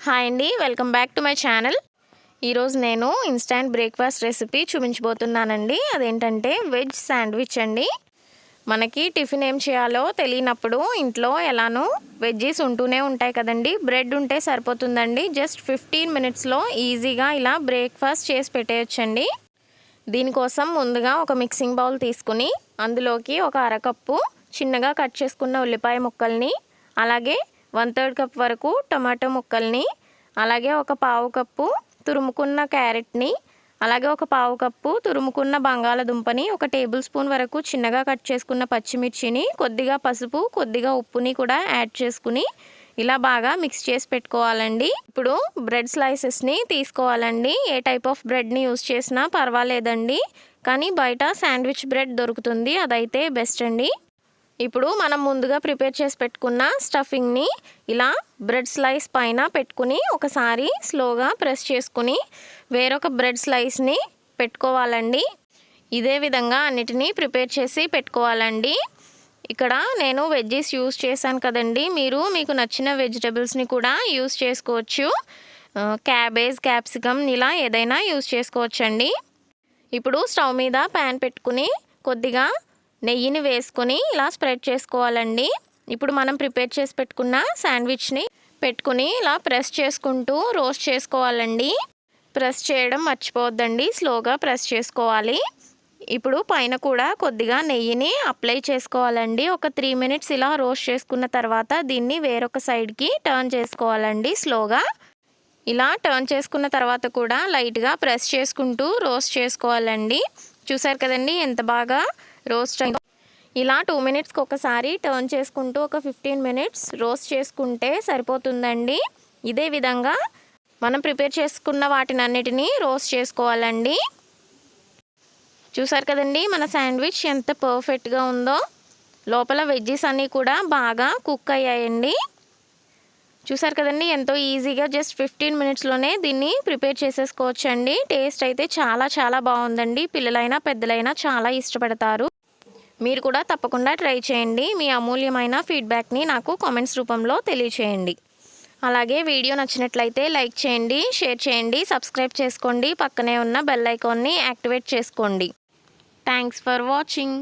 Hi అండి, welcome back to my channel. ఈరోజు నేను ఇన్స్టాంట్ బ్రేక్ఫాస్ట్ రెసిపీ చూపించబోతున్నానండి. అదేంటంటే వెజ్ శాండ్విచ్ అండి. మనకి టిఫిన్ ఏం చేయాలో తెలియనప్పుడు ఇంట్లో ఎలానో వెజ్జీస్ ఉంటూనే ఉంటాయి కదండి. బ్రెడ్ ఉంటే సరిపోతుందండి. జస్ట్ 15 మినిట్స్లో ఈజీగా ఇలా బ్రేక్ఫాస్ట్ చేసి పెట్టేయచ్చండి. దీనికోసం ముందుగా ఒక మిక్సింగ్ బౌల్ తీసుకుని అందులోకి ఒక అరకప్పు చిన్నగా కట్ చేసుకున్న ఉల్లిపాయ ముక్కల్ని, అలాగే 1/3 కప్ వరకు టమాటో ముక్కల్ని, అలాగే ఒక పావు కప్పు తురుముకున్న క్యారెట్ని, అలాగే ఒక పావు కప్పు తురుముకున్న బంగాళదుంపని, ఒక టేబుల్ స్పూన్ వరకు చిన్నగా కట్ చేసుకున్న పచ్చిమిర్చిని, కొద్దిగా పసుపు, కొద్దిగా ఉప్పుని కూడా యాడ్ చేసుకుని ఇలా బాగా మిక్స్ చేసి పెట్టుకోవాలండి. ఇప్పుడు బ్రెడ్ స్లైసెస్ని తీసుకోవాలండి. ఏ టైప్ ఆఫ్ బ్రెడ్ని యూస్ చేసినా పర్వాలేదండి, కానీ బయట శాండ్విచ్ బ్రెడ్ దొరుకుతుంది, అదైతే బెస్ట్ అండి. ఇప్పుడు మనం ముందుగా ప్రిపేర్ చేసి పెట్టుకున్న స్టఫింగ్ని ఇలా బ్రెడ్ స్లైస్ పైన పెట్టుకుని ఒకసారి స్లోగా ప్రెస్ చేసుకుని వేరొక బ్రెడ్ స్లైస్ని పెట్టుకోవాలండి. ఇదే విధంగా అన్నిటినీ ప్రిపేర్ చేసి పెట్టుకోవాలండి. ఇక్కడ నేను వెజ్జీస్ యూస్ చేశాను కదండి, మీరు మీకు నచ్చిన వెజిటబుల్స్ని కూడా యూస్ చేసుకోవచ్చు. క్యాబేజ్, క్యాప్సికమ్ ఇలా ఏదైనా యూస్ చేసుకోవచ్చండి. ఇప్పుడు స్టవ్ మీద ప్యాన్ పెట్టుకుని కొద్దిగా నెయ్యిని వేసుకొని ఇలా స్ప్రెడ్ చేసుకోవాలండి. ఇప్పుడు మనం ప్రిపేర్ చేసి పెట్టుకున్న శాండ్విచ్ని పెట్టుకుని ఇలా ప్రెస్ చేసుకుంటూ రోస్ట్ చేసుకోవాలండి. ప్రెస్ చేయడం మర్చిపోవద్దండి, స్లోగా ప్రెస్ చేసుకోవాలి. ఇప్పుడు పైన కూడా కొద్దిగా నెయ్యిని అప్లై చేసుకోవాలండి. ఒక 3 మినిట్స్ ఇలా రోస్ట్ చేసుకున్న తర్వాత దీన్ని వేరొక సైడ్కి టర్న్ చేసుకోవాలండి. స్లోగా ఇలా టర్న్ చేసుకున్న తర్వాత కూడా లైట్గా ప్రెస్ చేసుకుంటూ రోస్ట్ చేసుకోవాలండి. చూసారు కదండి ఎంత బాగా రోస్ట్ అయిందో. ఇలా 2 మినిట్స్కి ఒకసారి టర్న్ చేసుకుంటూ ఒక 15 మినిట్స్ రోస్ట్ చేసుకుంటే సరిపోతుందండి. ఇదే విధంగా మనం ప్రిపేర్ చేసుకున్న వాటినన్నిటినీ రోస్ట్ చేసుకోవాలండి. చూసారు కదండి మన శాండ్విచ్ ఎంత పర్ఫెక్ట్గా ఉందో. లోపల వెజ్జీస్ అన్నీ కూడా బాగా కుక్ అయ్యాయండి. చూసారు కదండి ఎంతో ఈజీగా జస్ట్ 15 మినిట్స్లోనే దీన్ని ప్రిపేర్ చేసేసుకోవచ్చండి. టేస్ట్ అయితే చాలా బాగుందండి. పిల్లలైనా పెద్దలైనా చాలా ఇష్టపడతారు. మీరు కూడా తప్పకుండా ట్రై చేయండి. మీ అమూల్యమైన ఫీడ్బ్యాక్ని నాకు కామెంట్స్ రూపంలో తెలియచేయండి. అలాగే వీడియో నచ్చినట్లయితే లైక్ చేయండి, షేర్ చేయండి, సబ్స్క్రైబ్ చేసుకోండి, పక్కనే ఉన్న బెల్ ఐకాన్ని యాక్టివేట్ చేసుకోండి. Thanks for watching.